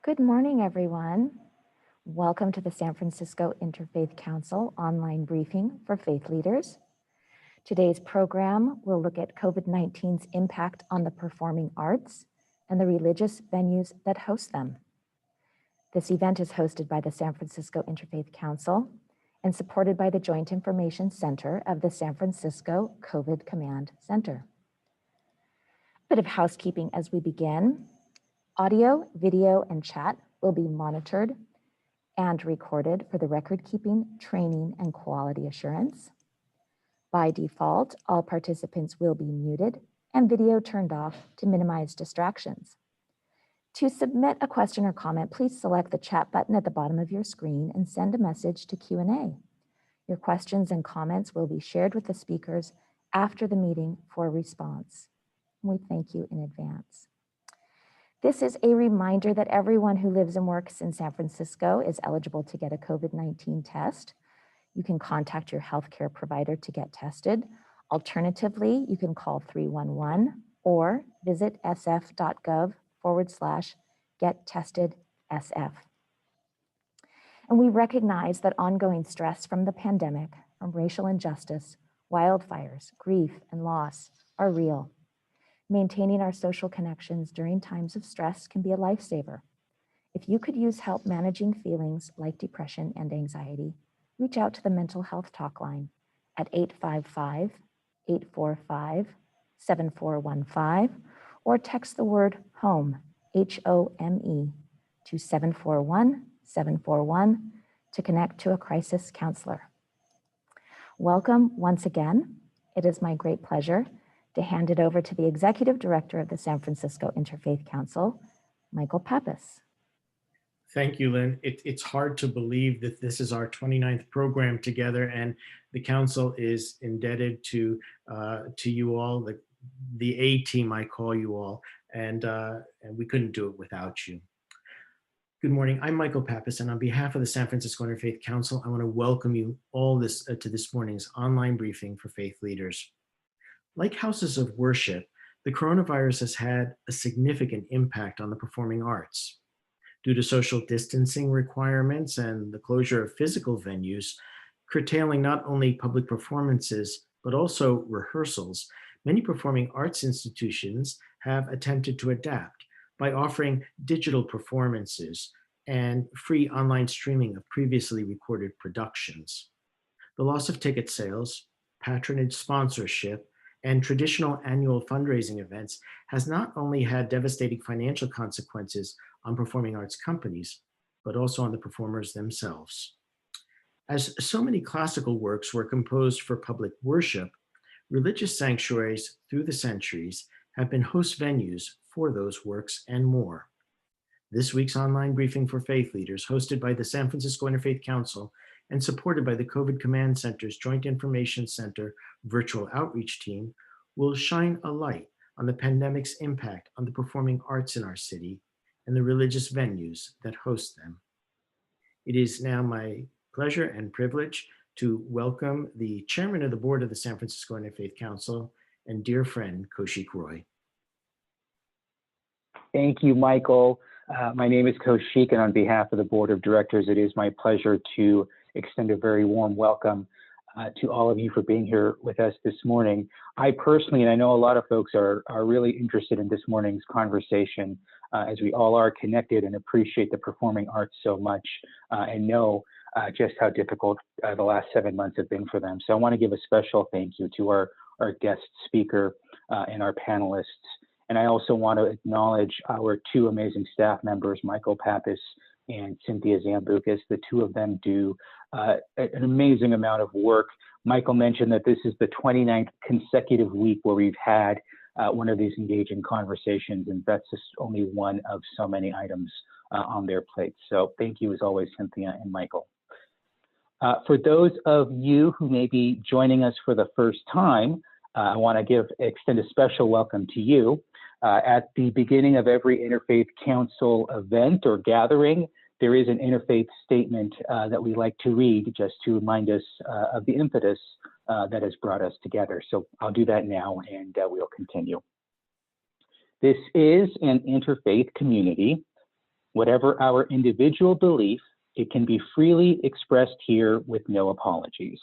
Good morning, everyone. Welcome to the San Francisco Interfaith Council online briefing for faith leaders. Today's program will look at COVID-19's impact on the performing arts and the religious venues that host them. This event is hosted by the San Francisco Interfaith Council and supported by the Joint Information Center of the San Francisco COVID Command Center. A bit of housekeeping as we begin. Audio, video, and chat will be monitored and recorded for the record-keeping, training, and quality assurance. By default, all participants will be muted and video turned off to minimize distractions. To submit a question or comment, please select the chat button at the bottom of your screen and send a message to Q&A. Your questions and comments will be shared with the speakers after the meeting for response. We thank you in advance. This is a reminder that everyone who lives and works in San Francisco is eligible to get a COVID-19 test. You can contact your healthcare provider to get tested. Alternatively, you can call 311 or visit sf.gov/gettestedsf. And we recognize that ongoing stress from the pandemic, from racial injustice, wildfires, grief, and loss are real. Maintaining our social connections during times of stress can be a lifesaver. If you could use help managing feelings like depression and anxiety, reach out to the Mental Health Talk Line at 855-845-7415 or text the word HOME, HOME, to 741-741 to connect to a crisis counselor. Welcome once again. It is my great pleasure to hand it over to the Executive Director of the San Francisco Interfaith Council, Michael Pappas. Thank you, Lynn. It's hard to believe that this is our 29th program together, and the Council is indebted to you all, the A team, I call you all, and we couldn't do it without you. Good morning, I'm Michael Pappas, and on behalf of the San Francisco Interfaith Council, I want to welcome you all to this morning's online briefing for faith leaders. Like houses of worship, the coronavirus has had a significant impact on the performing arts. Due to social distancing requirements and the closure of physical venues, curtailing not only public performances, but also rehearsals, many performing arts institutions have attempted to adapt by offering digital performances and free online streaming of previously recorded productions. The loss of ticket sales, patronage sponsorship, and traditional annual fundraising events has not only had devastating financial consequences on performing arts companies, but also on the performers themselves. As so many classical works were composed for public worship, religious sanctuaries through the centuries have been host venues for those works and more. This week's online briefing for faith leaders, hosted by the San Francisco Interfaith Council and supported by the COVID Command Center's Joint Information Center virtual outreach team, will shine a light on the pandemic's impact on the performing arts in our city and the religious venues that host them. It is now my pleasure and privilege to welcome the Chairman of the Board of the San Francisco Interfaith Council and dear friend, Kaushik Roy. Thank you, Michael. My name is Kaushik, and on behalf of the Board of Directors, it is my pleasure to extend a very warm welcome to all of you for being here with us this morning. I personally, and I know a lot of folks are really interested in this morning's conversation, as we all are connected and appreciate the performing arts so much and know just how difficult the last 7 months have been for them. So I want to give a special thank you to our guest speaker and our panelists. And I also want to acknowledge our two amazing staff members, Michael Pappas and Cynthia Zambucas. The two of them do an amazing amount of work. Michael mentioned that this is the 29th consecutive week where we've had one of these engaging conversations, and that's just only one of so many items on their plates. So thank you as always, Cynthia and Michael. For those of you who may be joining us for the first time, I want to extend a special welcome to you. At the beginning of every Interfaith Council event or gathering, there is an interfaith statement that we like to read just to remind us of the impetus that has brought us together. So I'll do that now and we'll continue. This is an interfaith community Whatever our individual belief, it can be freely expressed here with no apologies.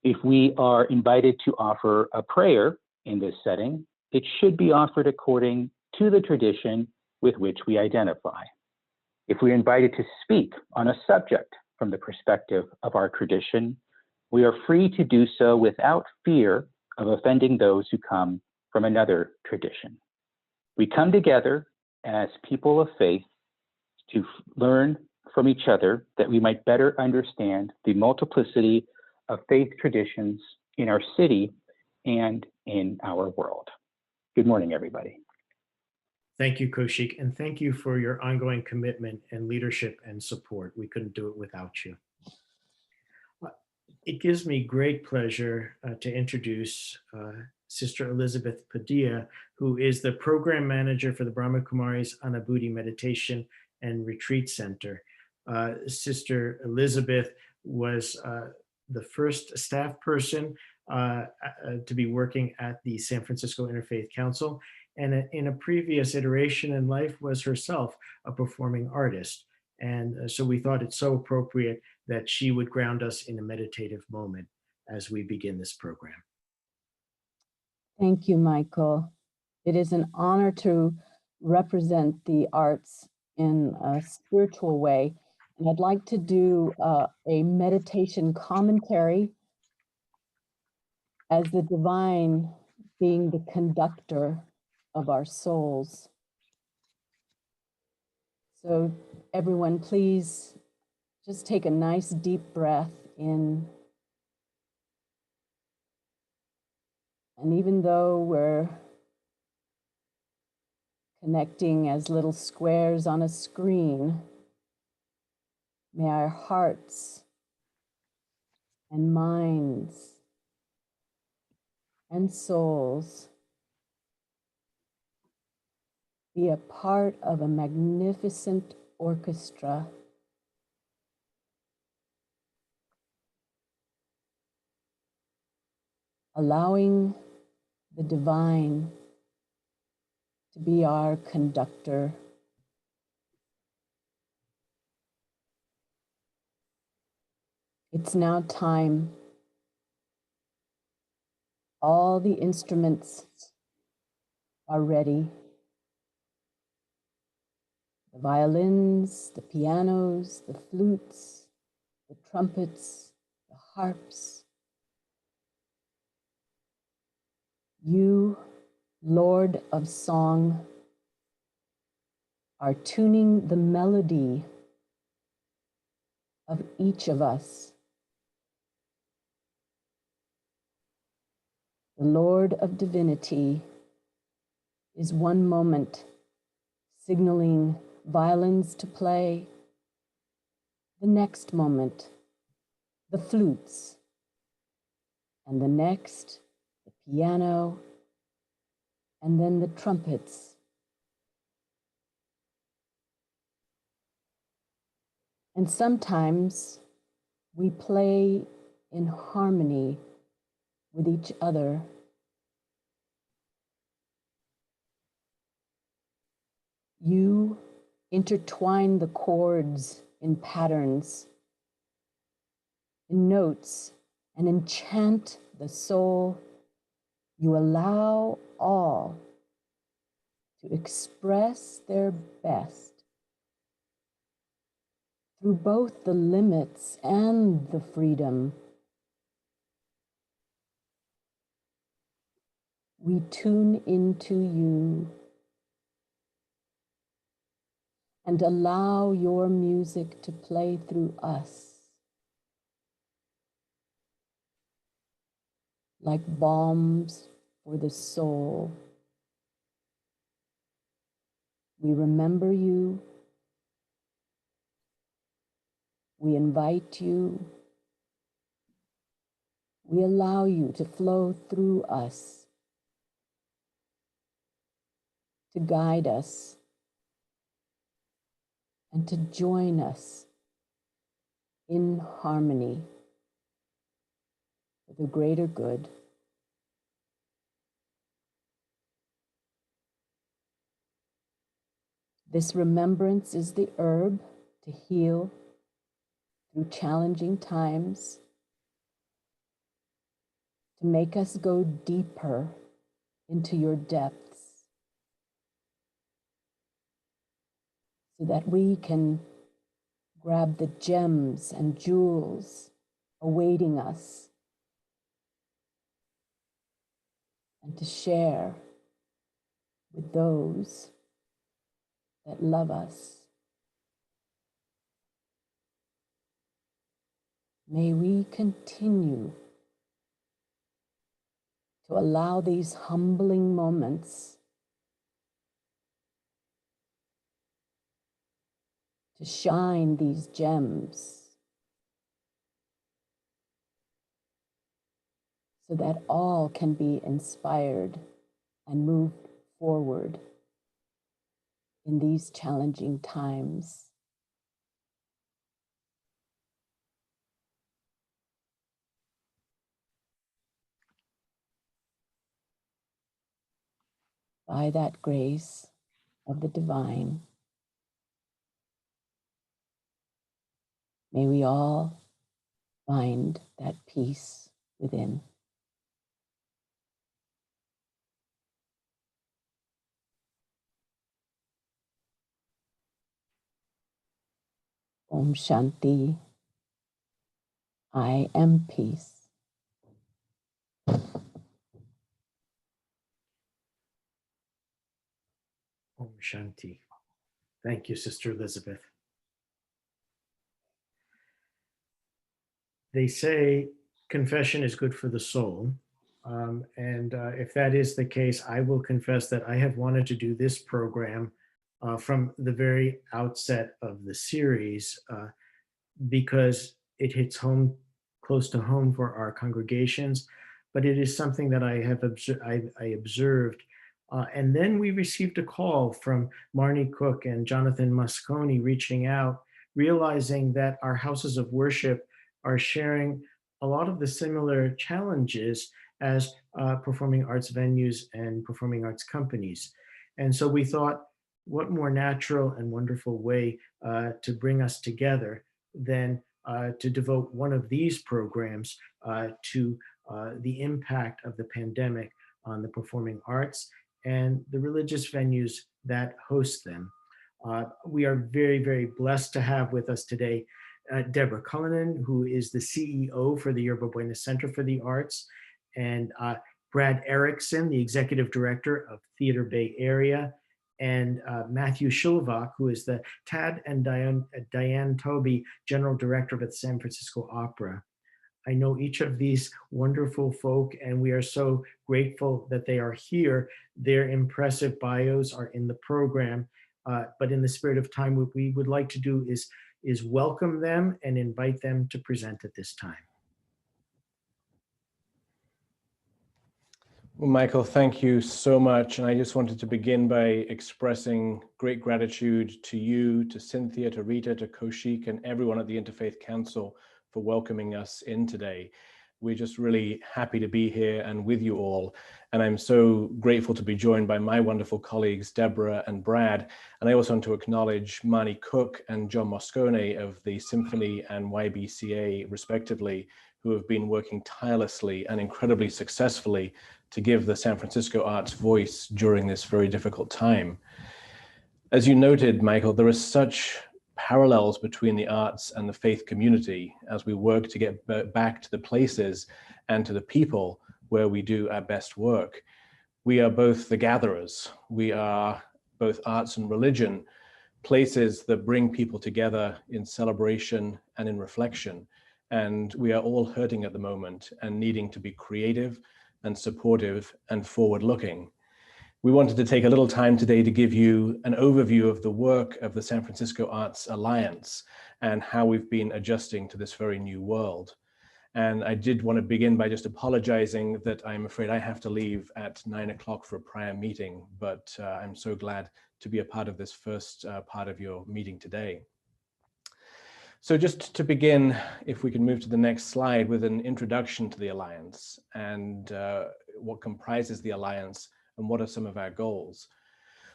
If we are invited to offer a prayer in this setting, it should be offered according to the tradition with which we identify. If we're invited to speak on a subject from the perspective of our tradition, we are free to do so without fear of offending those who come from another tradition. We come together as people of faith to learn from each other that we might better understand the multiplicity of faith traditions in our city and in our world. Good morning, everybody. Thank you, Kaushik, and thank you for your ongoing commitment and leadership and support. We couldn't do it without you. It gives me great pleasure to introduce Sister Elizabeth Padilla, who is the program manager for the Brahma Kumari's Anubhuti Meditation and Retreat Center. Sister Elizabeth was the first staff person to be working at the San Francisco Interfaith Council, and in a previous iteration in life was herself a performing artist. And so we thought it so appropriate that she would ground us in a meditative moment as we begin this program. Thank you, Michael. It is an honor to represent the arts in a spiritual way. And I'd like to do a meditation commentary as the divine being the conductor of our souls. So everyone, please just take a nice deep breath in. And even though we're connecting as little squares on a screen, may our hearts and minds and souls be a part of a magnificent orchestra allowing the divine to be our conductor. It's now time. All the instruments are ready. The violins, the pianos, the flutes, the trumpets, the harps. You, Lord of Song, are tuning the melody of each of us. The Lord of Divinity is one moment signaling violins to play, the next moment, the flutes, and the next, the piano, and then the trumpets. And sometimes we play in harmony with each other. You intertwine the chords in patterns, in notes, and enchant the soul. You allow all to express their best through both the limits and the freedom. We tune into you and allow your music to play through us like balms for the soul. We remember you. We invite you. We allow you to flow through us, to guide us, and to join us in harmony for the greater good. This remembrance is the herb to heal through challenging times, to make us go deeper into your depths, so that we can grab the gems and jewels awaiting us and to share with those that love us. May we continue to allow these humbling moments to shine these gems so that all can be inspired and move forward in these challenging times. By that grace of the divine, may we all find that peace within. Om Shanti. I am peace. Om Shanti. Thank you, Sister Elizabeth. They say confession is good for the soul. If that is the case, I will confess that I have wanted to do this program from the very outset of the series because it hits home, close to home for our congregations, but it is something that I have observed. And then we received a call from Marnie Cook and Jonathan Moscone reaching out, realizing that our houses of worship are sharing a lot of the similar challenges as performing arts venues and performing arts companies. And so we thought, what more natural and wonderful way to bring us together than to devote one of these programs to the impact of the pandemic on the performing arts and the religious venues that host them. We are very, very blessed to have with us today Deborah Cullinan, who is the CEO for the Yerba Buena Center for the Arts, and Brad Erickson, the Executive Director of Theater Bay Area, and Matthew Shilvak, who is the Tad and Diane Toby General Director of the San Francisco Opera. I know each of these wonderful folk, and we are so grateful that they are here. Their impressive bios are in the program, but in the spirit of time, what we would like to do is welcome them and invite them to present at this time. Well, Michael, thank you so much. And I just wanted to begin by expressing great gratitude to you, to Cynthia, to Rita, to Kaushik, and everyone at the Interfaith Council for welcoming us in today. We're just really happy to be here and with you all. And I'm so grateful to be joined by my wonderful colleagues, Deborah and Brad. And I also want to acknowledge Marnie Cook and John Moscone of the Symphony and YBCA, respectively, who have been working tirelessly and incredibly successfully to give the San Francisco arts voice during this very difficult time. As you noted, Michael, there are such parallels between the arts and the faith community as we work to get back to the places and to the people where we do our best work. We are both the gatherers. We are both arts and religion, places that bring people together in celebration and in reflection. And we are all hurting at the moment and needing to be creative and supportive and forward-looking. We wanted to take a little time today to give you an overview of the work of the San Francisco Arts Alliance and how we've been adjusting to this very new world. And I did want to begin by just apologizing that I'm afraid I have to leave at 9 o'clock for a prior meeting, but I'm so glad to be a part of this first part of your meeting today. So just to begin, if we can move to the next slide with an introduction to the Alliance and what comprises the Alliance and what are some of our goals.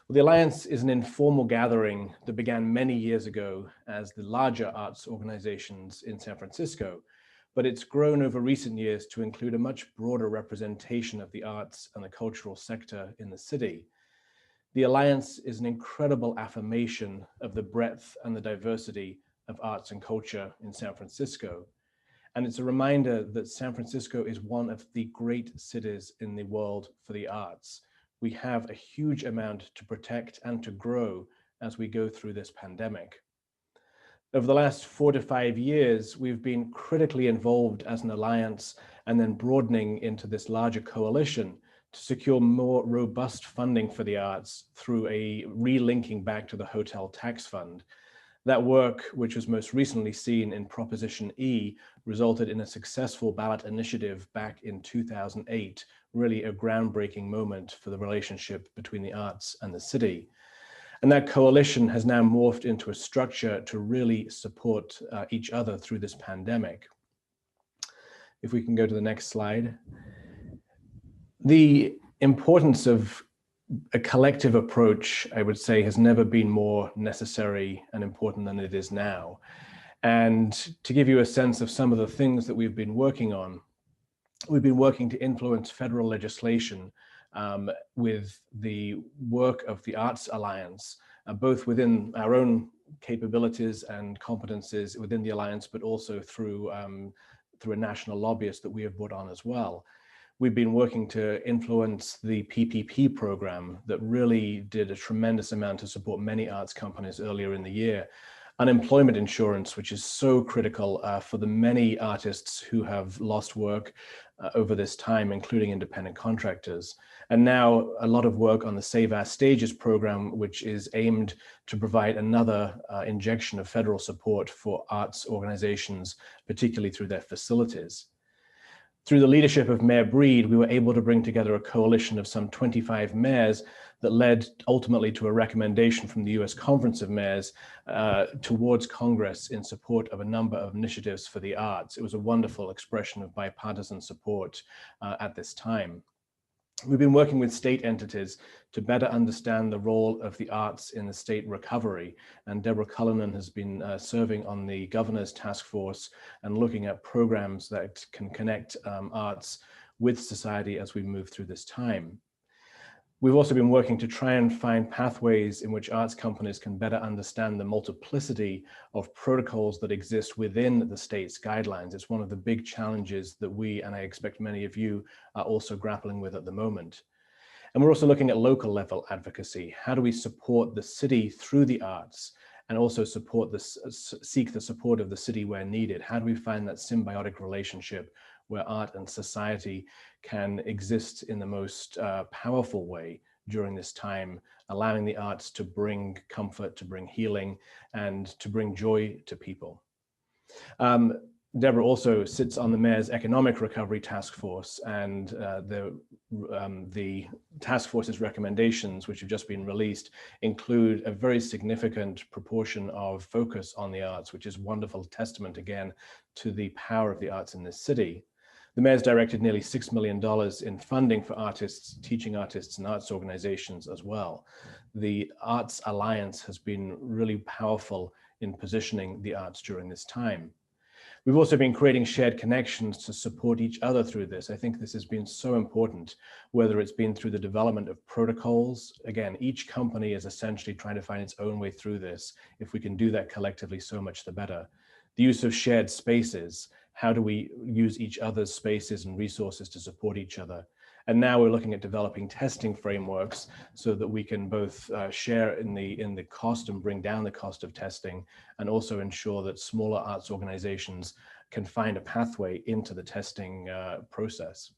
Well, the Alliance is an informal gathering that began many years ago as the larger arts organizations in San Francisco, but it's grown over recent years to include a much broader representation of the arts and the cultural sector in the city. The Alliance is an incredible affirmation of the breadth and the diversity of arts and culture in San Francisco. And it's a reminder that San Francisco is one of the great cities in the world for the arts. We have a huge amount to protect and to grow as we go through this pandemic. Over the last 4 to 5 years, we've been critically involved as an alliance and then broadening into this larger coalition to secure more robust funding for the arts through a relinking back to the hotel tax fund. That work, which was most recently seen in Proposition E, resulted in a successful ballot initiative back in 2008, really a groundbreaking moment for the relationship between the arts and the city. And that coalition has now morphed into a structure to really support each other through this pandemic. If we can go to the next slide. The importance of a collective approach, I would say, has never been more necessary and important than it is now. And to give you a sense of some of the things that we've been working on, we've been working to influence federal legislation with the work of the Arts Alliance, both within our own capabilities and competencies within the Alliance, but also through a national lobbyist that we have brought on as well. We've been working to influence the PPP program that really did a tremendous amount to support many arts companies earlier in the year. Unemployment insurance, which is so critical for the many artists who have lost work over this time, including independent contractors. And now a lot of work on the Save Our Stages program, which is aimed to provide another injection of federal support for arts organizations, particularly through their facilities. Through the leadership of Mayor Breed, we were able to bring together a coalition of some 25 mayors that led ultimately to a recommendation from the US Conference of Mayors towards Congress in support of a number of initiatives for the arts. It was a wonderful expression of bipartisan support at this time. We've been working with state entities to better understand the role of the arts in the state recovery. And Deborah Cullinan has been serving on the governor's task force and looking at programs that can connect arts with society as we move through this time. We've also been working to try and find pathways in which arts companies can better understand the multiplicity of protocols that exist within the state's guidelines. It's one of the big challenges that we, and I expect many of you, are also grappling with at the moment. And we're also looking at local level advocacy. How do we support the city through the arts and also seek the support of the city where needed? How do we find that symbiotic relationship where art and society can exist in the most powerful way during this time, allowing the arts to bring comfort, to bring healing, and to bring joy to people. Deborah also sits on the Mayor's Economic Recovery Task Force, and the task force's recommendations, which have just been released, include a very significant proportion of focus on the arts, which is a wonderful testament again to the power of the arts in this city. The Mayor's directed nearly $6 million in funding for artists, teaching artists, and arts organizations as well. The Arts Alliance has been really powerful in positioning the arts during this time. We've also been creating shared connections to support each other through this. I think this has been so important, whether it's been through the development of protocols. Again, each company is essentially trying to find its own way through this. If we can do that collectively, so much the better. The use of shared spaces. How do we use each other's spaces and resources to support each other? And now we're looking at developing testing frameworks so that we can both share in the cost and bring down the cost of testing, and also ensure that smaller arts organizations can find a pathway into the testing process.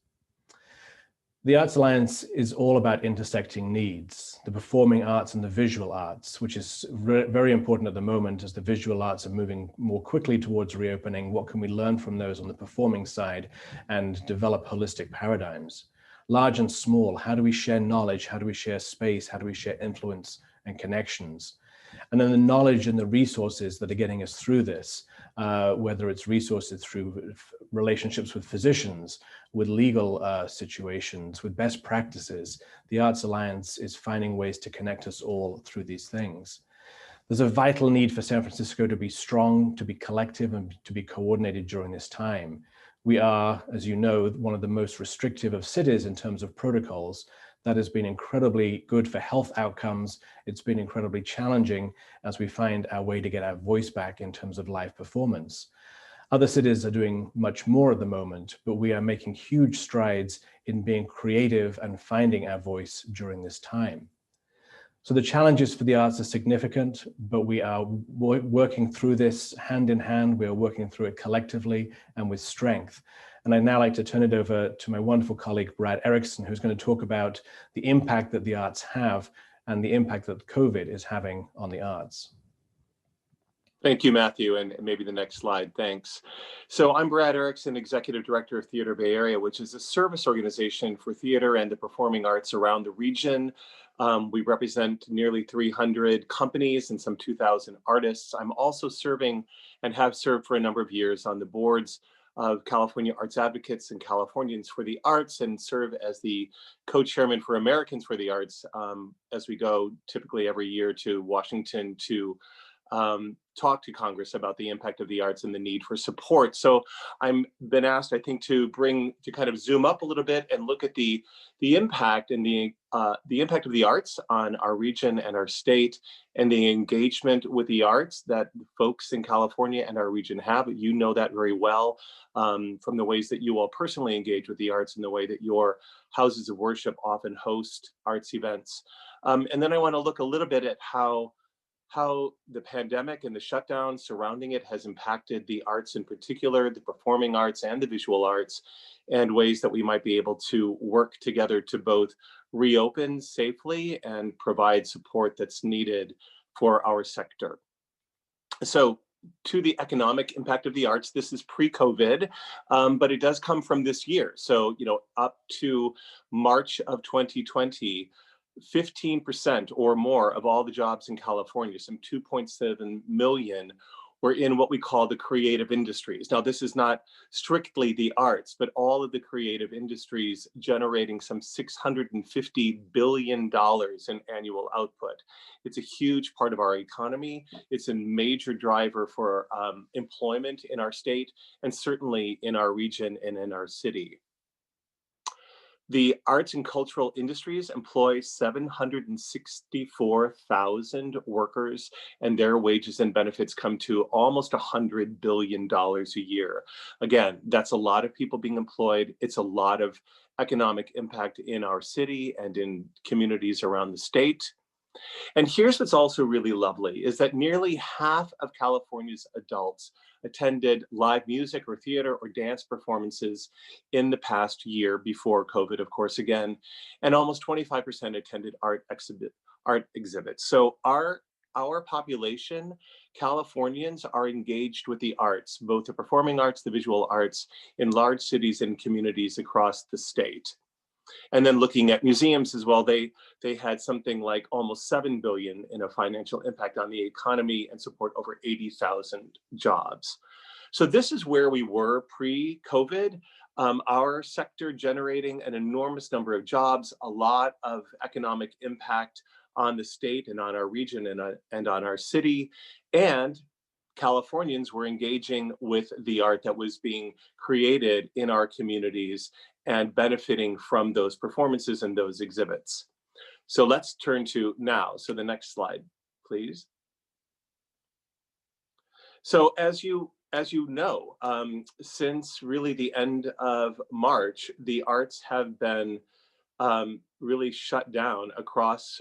The Arts Alliance is all about intersecting needs, the performing arts and the visual arts, which is very important at the moment as the visual arts are moving more quickly towards reopening. What can we learn from those on the performing side and develop holistic paradigms? Large and small, how do we share knowledge? How do we share space? How do we share influence and connections? And then the knowledge and the resources that are getting us through this. whether it's resources through relationships with physicians, with legal situations, with best practices. The Arts Alliance is finding ways to connect us all through these things. There's a vital need for San Francisco to be strong, to be collective, and to be coordinated during this time. We are, as you know, one of the most restrictive of cities in terms of protocols. That has been incredibly good for health outcomes. It's been incredibly challenging as we find our way to get our voice back in terms of live performance. Other cities are doing much more at the moment, but we are making huge strides in being creative and finding our voice during this time. So the challenges for the arts are significant, but we are working through this hand in hand. We are working through it collectively and with strength. And I'd now like to turn it over to my wonderful colleague, Brad Erickson, who's going to talk about the impact that the arts have and the impact that COVID is having on the arts. Thank you, Matthew, and maybe the next slide, thanks. So I'm Brad Erickson, Executive Director of Theater Bay Area, which is a service organization for theater and the performing arts around the region. We represent nearly 300 companies and some 2,000 artists. I'm also serving and have served for a number of years on the boards of California Arts Advocates and Californians for the Arts, and serve as the co-chairman for Americans for the Arts as we go typically every year to Washington to talk to Congress about the impact of the arts and the need for support. So I'm been asked, I think, to kind of zoom up a little bit and look at the impact and the impact of the arts on our region and our state, and the engagement with the arts that folks in California and our region have. You know that very well from the ways that you all personally engage with the arts and the way that your houses of worship often host arts events. And then I want to look a little bit at how the pandemic and the shutdown surrounding it has impacted the arts in particular, the performing arts and the visual arts, and ways that we might be able to work together to both reopen safely and provide support that's needed for our sector. So to the economic impact of the arts, this is pre-COVID, but it does come from this year. So, up to March of 2020, 15% or more of all the jobs in California, some 2.7 million, were in what we call the creative industries. Now, this is not strictly the arts, but all of the creative industries generating some $650 billion in annual output. It's a huge part of our economy. It's a major driver for employment in our state, and certainly in our region and in our city. The arts and cultural industries employ 764,000 workers, and their wages and benefits come to almost $100 billion a year. Again, that's a lot of people being employed. It's a lot of economic impact in our city and in communities around the state. And here's what's also really lovely, is that nearly half of California's adults attended live music or theater or dance performances in the past year before COVID, of course, again, and almost 25% attended art exhibits. So our population, Californians, are engaged with the arts, both the performing arts, the visual arts, in large cities and communities across the state. And then looking at museums as well, they had something like almost $7 billion in a financial impact on the economy and support over 80,000 jobs. So this is where we were pre-COVID. Our sector generating an enormous number of jobs, a lot of economic impact on the state and on our region and on our city. And Californians were engaging with the art that was being created in our communities and benefiting from those performances and those exhibits. So let's turn to now. So the next slide, please. So as you know, since really the end of March, the arts have been really shut down across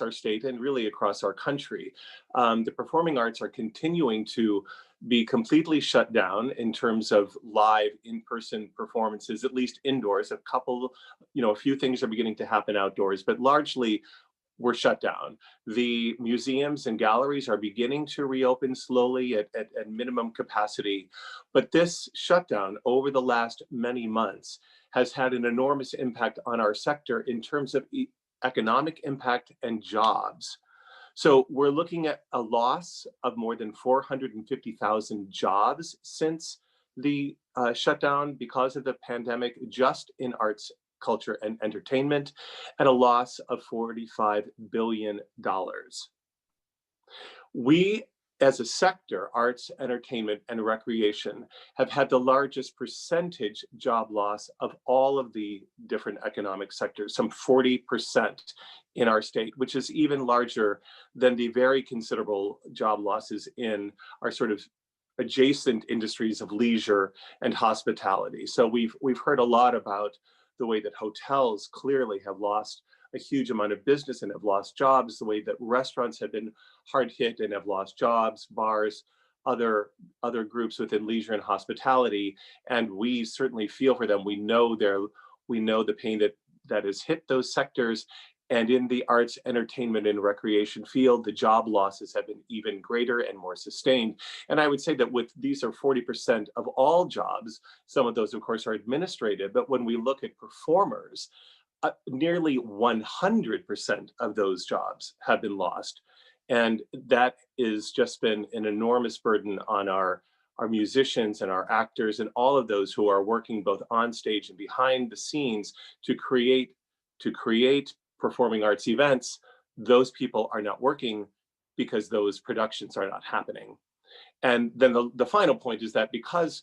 our state and really across our country. The performing arts are continuing to be completely shut down in terms of live in-person performances, at least indoors. A few things are beginning to happen outdoors, but largely we're shut down. The museums and galleries are beginning to reopen slowly at minimum capacity, but this shutdown over the last many months has had an enormous impact on our sector in terms of economic impact and jobs. So we're looking at a loss of more than 450,000 jobs since the shutdown because of the pandemic, just in arts, culture, and entertainment, and a loss of $45 billion. We, as a sector, arts, entertainment, and recreation, have had the largest percentage job loss of all of the different economic sectors, some 40% in our state, which is even larger than the very considerable job losses in our sort of adjacent industries of leisure and hospitality. So we've heard a lot about the way that hotels clearly have lost a huge amount of business and have lost jobs, the way that restaurants have been hard hit and have lost jobs, bars, other groups within leisure and hospitality, and we certainly feel for them. We know the pain that has hit those sectors, and in the arts, entertainment, and recreation field, the job losses have been even greater and more sustained. And I would say that these are 40% of all jobs. Some of those, of course, are administrative, but when we look at performers, nearly 100% of those jobs have been lost. And that has just been an enormous burden on our musicians and our actors and all of those who are working both on stage and behind the scenes to create performing arts events. Those people are not working because those productions are not happening. And then the final point is that because,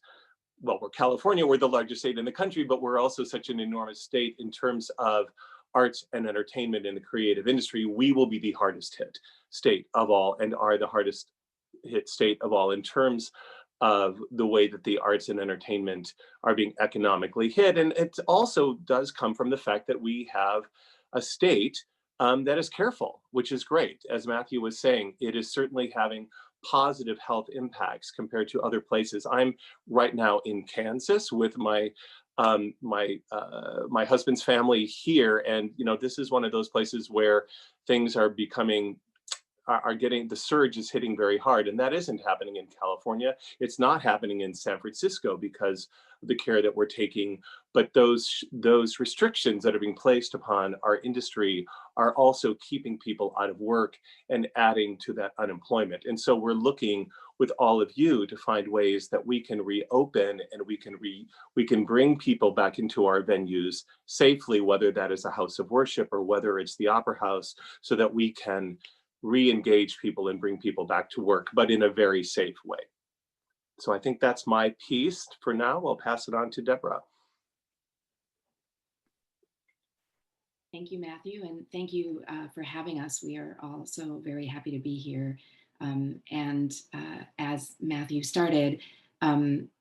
well, we're California, we're the largest state in the country, but we're also such an enormous state in terms of arts and entertainment in the creative industry, we will be the hardest hit state of all and are the hardest hit state of all in terms of the way that the arts and entertainment are being economically hit. And it also does come from the fact that we have a state that is careful, which is great. As Matthew was saying, it is certainly having positive health impacts compared to other places. I'm right now in Kansas with my husband's family here, and this is one of those places where things are getting, the surge is hitting very hard, and that isn't happening in California. It's not happening in San Francisco because of the care that we're taking, but those restrictions that are being placed upon our industry are also keeping people out of work and adding to that unemployment. And so we're looking with all of you to find ways that we can reopen and we can bring people back into our venues safely, whether that is a house of worship or whether it's the opera house, so that we can re-engage people and bring people back to work, but in a very safe way. So I think that's my piece for now. I'll pass it on to Deborah. Thank you, Matthew, and thank you for having us. We are all so very happy to be here. As Matthew started,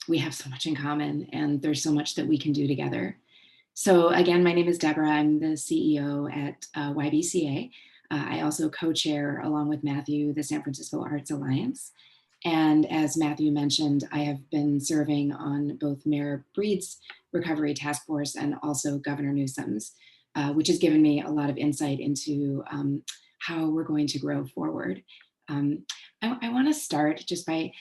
we have so much in common, and there's so much that we can do together. So again, my name is Deborah. I'm the CEO at YBCA. I also co-chair, along with Matthew, the San Francisco Arts Alliance. And as Matthew mentioned, I have been serving on both Mayor Breed's recovery task force and also Governor Newsom's, which has given me a lot of insight into how we're going to grow forward. I want to start just by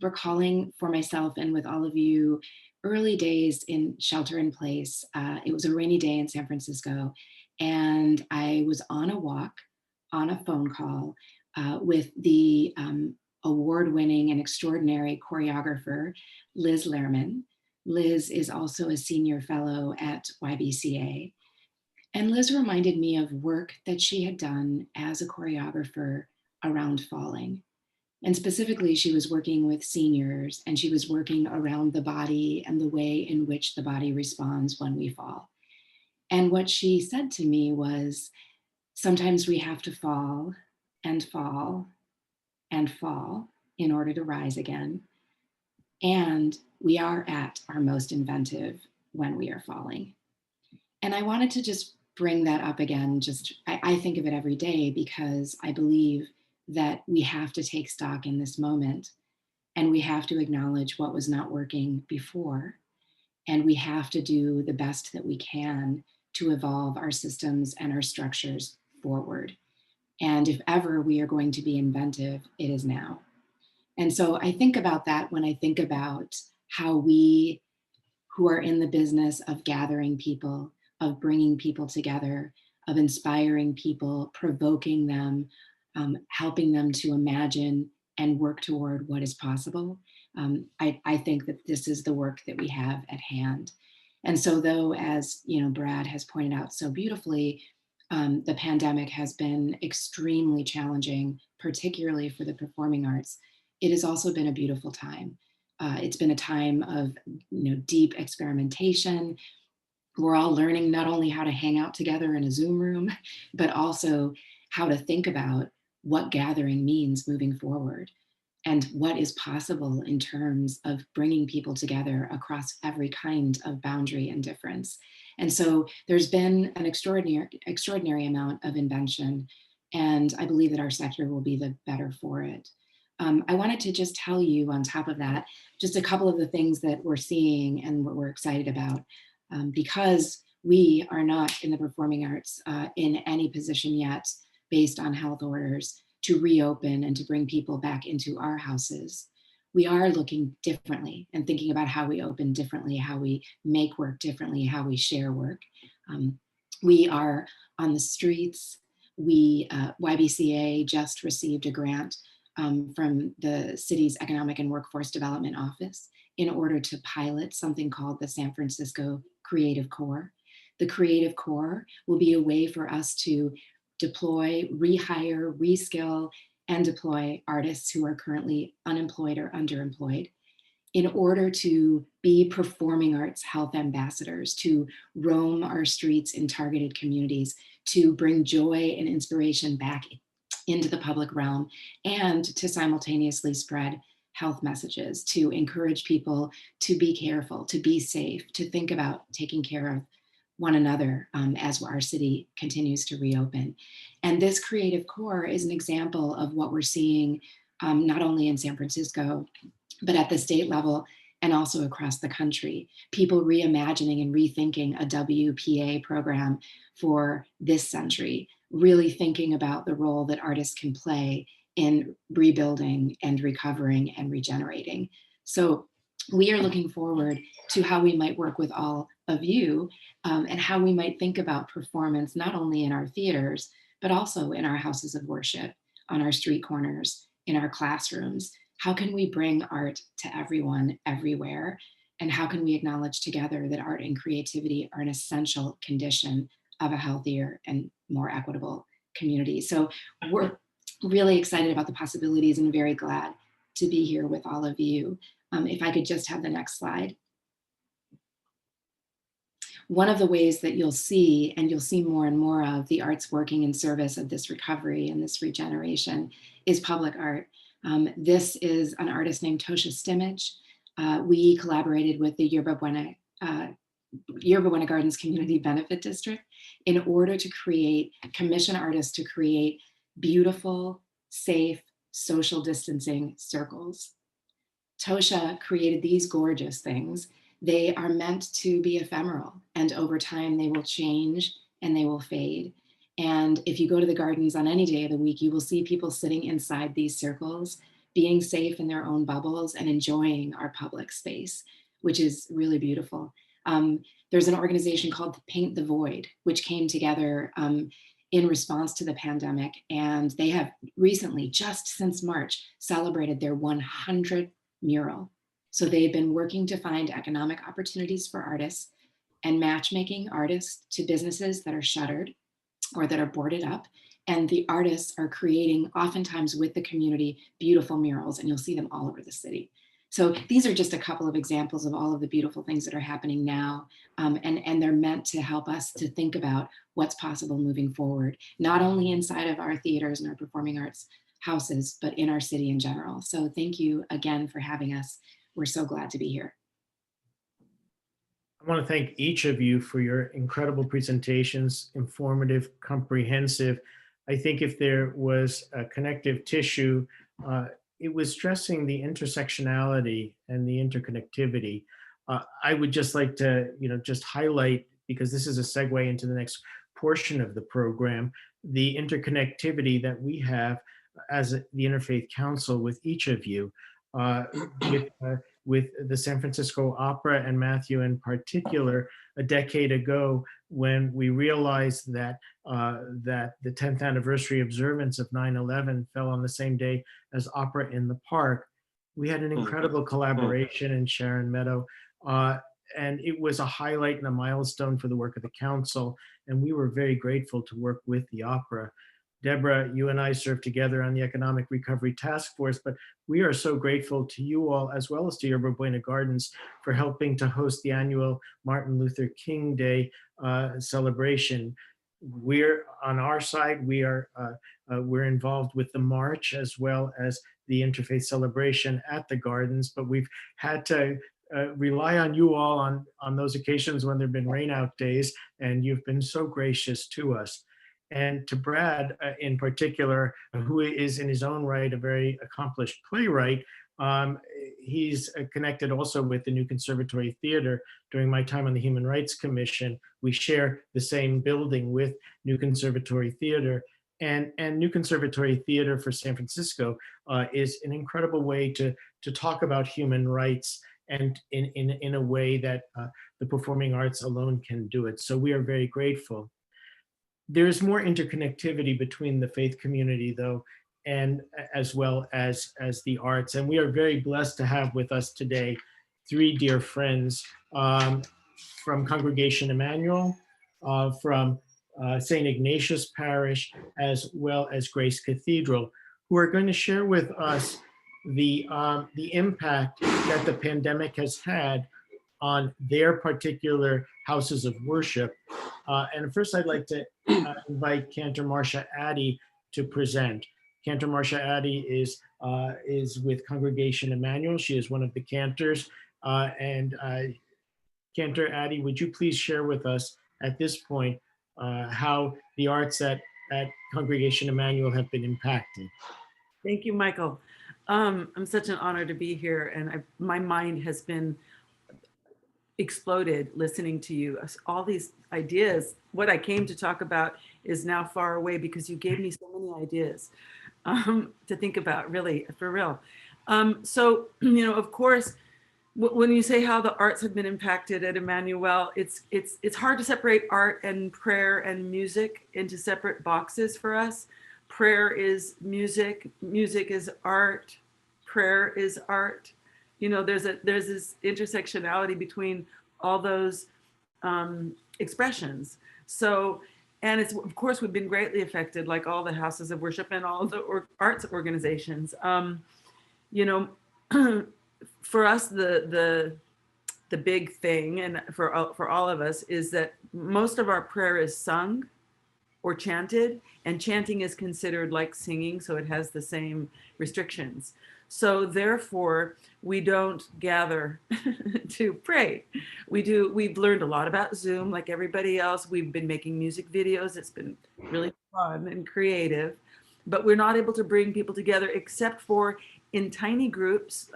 recalling for myself and with all of you early days in shelter in place. It was a rainy day in San Francisco, and I was on a walk, on a phone call with the award-winning and extraordinary choreographer, Liz Lehrman. Liz is also a senior fellow at YBCA. And Liz reminded me of work that she had done as a choreographer around falling. And specifically, she was working with seniors, and she was working around the body and the way in which the body responds when we fall. And what she said to me was, sometimes we have to fall and fall and fall in order to rise again. And we are at our most inventive when we are falling. And I wanted to just bring that up again. I think of it every day because I believe that we have to take stock in this moment, and we have to acknowledge what was not working before. And we have to do the best that we can to evolve our systems and our structures forward. And if ever we are going to be inventive, it is now. And so I think about that when I think about how we, who are in the business of gathering people, of bringing people together, of inspiring people, provoking them, helping them to imagine and work toward what is possible. I think that this is the work that we have at hand. And so though, as Brad has pointed out so beautifully, the pandemic has been extremely challenging, particularly for the performing arts, it has also been a beautiful time. It's been a time of deep experimentation. We're all learning not only how to hang out together in a Zoom room, but also how to think about what gathering means moving forward and what is possible in terms of bringing people together across every kind of boundary and difference. And so there's been an extraordinary amount of invention, and I believe that our sector will be the better for it. I wanted to just tell you on top of that, just a couple of the things that we're seeing and what we're excited about. Because we are not in the performing arts in any position yet based on health orders to reopen and to bring people back into our houses. We are looking differently and thinking about how we open differently, how we make work differently, how we share work. We are on the streets. YBCA just received a grant from the city's Economic and Workforce Development Office in order to pilot something called the San Francisco Creative Core. The Creative Core will be a way for us to deploy, rehire, reskill, and deploy artists who are currently unemployed or underemployed in order to be performing arts health ambassadors, to roam our streets in targeted communities, to bring joy and inspiration back into the public realm, and to simultaneously spread health messages, to encourage people to be careful, to be safe, to think about taking care of one another as our city continues to reopen. And this Creative Core is an example of what we're seeing not only in San Francisco, but at the state level and also across the country. People reimagining and rethinking a WPA program for this century, really thinking about the role that artists can play in rebuilding and recovering and regenerating. So we are looking forward to how we might work with all of you and how we might think about performance, not only in our theaters, but also in our houses of worship, on our street corners, in our classrooms. How can we bring art to everyone, everywhere? And how can we acknowledge together that art and creativity are an essential condition of a healthier and more equitable community? So we're really excited about the possibilities and very glad to be here with all of you. If I could just have the next slide. One of the ways that you'll see, and you'll see more and more of, the arts working in service of this recovery and this regeneration is public art. This is an artist named Tosha Stimage. We collaborated with the Yerba Buena Gardens Community Benefit District in order to commission artists to create beautiful, safe, social distancing circles. Tosha created these gorgeous things. They are meant to be ephemeral, and over time they will change and they will fade. And if you go to the gardens on any day of the week, you will see people sitting inside these circles, being safe in their own bubbles and enjoying our public space, which is really beautiful. There's an organization called Paint the Void, which came together in response to the pandemic. And they have recently, just since March, celebrated their 100th mural. So they've been working to find economic opportunities for artists and matchmaking artists to businesses that are shuttered or that are boarded up. And the artists are creating, oftentimes with the community, beautiful murals, and you'll see them all over the city. So these are just a couple of examples of all of the beautiful things that are happening now. And they're meant to help us to think about what's possible moving forward, not only inside of our theaters and our performing arts houses, but in our city in general. So thank you again for having us. We're so glad to be here. I want to thank each of you for your incredible presentations, informative, comprehensive. I think if there was a connective tissue, it was stressing the intersectionality and the interconnectivity. I would just like to, just highlight, because this is a segue into the next portion of the program, the interconnectivity that we have as the Interfaith Council with each of you, with the San Francisco Opera and Matthew in particular. A decade ago, when we realized that that the 10th anniversary observance of 9/11 fell on the same day as Opera in the Park. We had an incredible collaboration in Sharon Meadow, and it was a highlight and a milestone for the work of the council. And we were very grateful to work with the opera. Deborah, you and I served together on the Economic Recovery Task Force, but we are so grateful to you all, as well as to Yerba Buena Gardens, for helping to host the annual Martin Luther King Day celebration. We're on our side, we're involved with the march as well as the interfaith celebration at the gardens, but we've had to rely on you all on those occasions when there have been rainout days, and you've been so gracious to us. And to Brad in particular, who is in his own right a very accomplished playwright. He's connected also with the New Conservatory Theater. During my time on the Human Rights Commission, we share the same building with New Conservatory Theater. And New Conservatory Theater for San Francisco is an incredible way to talk about human rights, and in a way that the performing arts alone can do it. So we are very grateful. There's more interconnectivity between the faith community, though, and as well as the arts. And we are very blessed to have with us today three dear friends from Congregation Emmanuel, from St. Ignatius Parish, as well as Grace Cathedral, who are going to share with us the impact that the pandemic has had on their particular houses of worship. And first, I'd like to invite Cantor Marcia Addy to present. Cantor Marcia Addy is with Congregation Emmanuel. She is one of the cantors. Cantor Addy, would you please share with us at this point how the arts at Congregation Emmanuel have been impacted? Thank you, Michael. I'm such an honor to be here, and my mind has been exploded listening to you. All these ideas, what I came to talk about is now far away because you gave me so many ideas to think about, really, for real. So, of course, when you say how the arts have been impacted at Emmanuel, it's hard to separate art and prayer and music into separate boxes for us. Prayer is music, music is art, prayer is art. There's this intersectionality between all those expressions. So, and it's, of course, we've been greatly affected, like all the houses of worship and all the arts organizations. For us, the big thing, and for all of us, is that most of our prayer is sung or chanted, and chanting is considered like singing, so it has the same restrictions. So therefore, we don't gather to pray. We've learned a lot about Zoom, like everybody else. We've been making music videos. It's been really fun and creative, but we're not able to bring people together except for in tiny groups.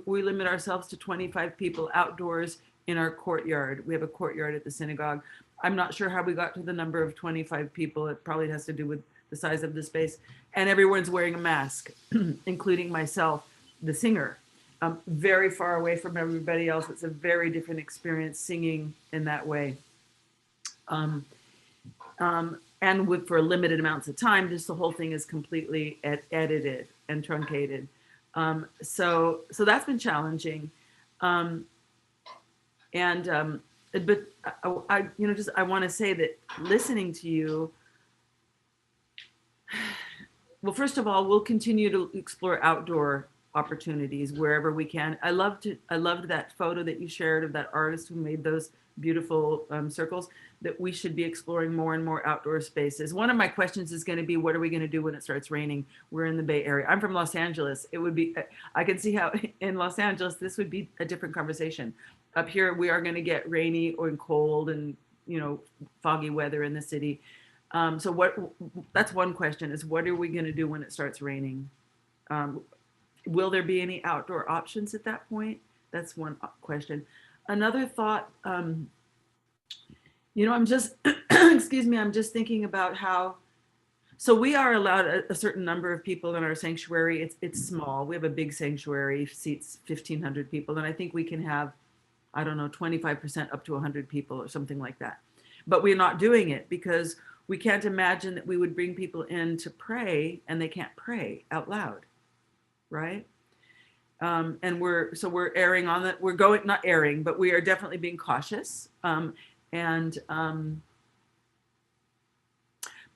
We limit ourselves to 25 people outdoors in our courtyard. We have a courtyard at the synagogue. I'm not sure how we got to the number of 25 people. It probably has to do with the size of the space. And everyone's wearing a mask, including myself, the singer. Very far away from everybody else. It's a very different experience singing in that way. And for limited amounts of time, just the whole thing is completely edited and truncated. So that's been challenging. But I want to say that listening to you, well, first of all, we'll continue to explore outdoor opportunities wherever we can. I loved that photo that you shared of that artist who made those beautiful circles, that we should be exploring more and more outdoor spaces. One of my questions is going to be, what are we going to do when it starts raining? We're in the Bay Area. I'm from Los Angeles. It would be, I can see how in Los Angeles, this would be a different conversation. Up here, we are going to get rainy or cold and, foggy weather in the city. So that's one question, is what are we going to do when it starts raining? Will there be any outdoor options at that point? That's one question. Another thought, I'm just, excuse me, I'm just thinking about how, so we are allowed a certain number of people in our sanctuary. It's small. We have a big sanctuary, seats 1,500 people. And I think we can have, I don't know, 25% up to 100 people or something like that. but we're not doing it because we can't imagine that we would bring people in to pray and they can't pray out loud, right? And we're erring on that. We're going, not erring, but we are definitely being cautious. But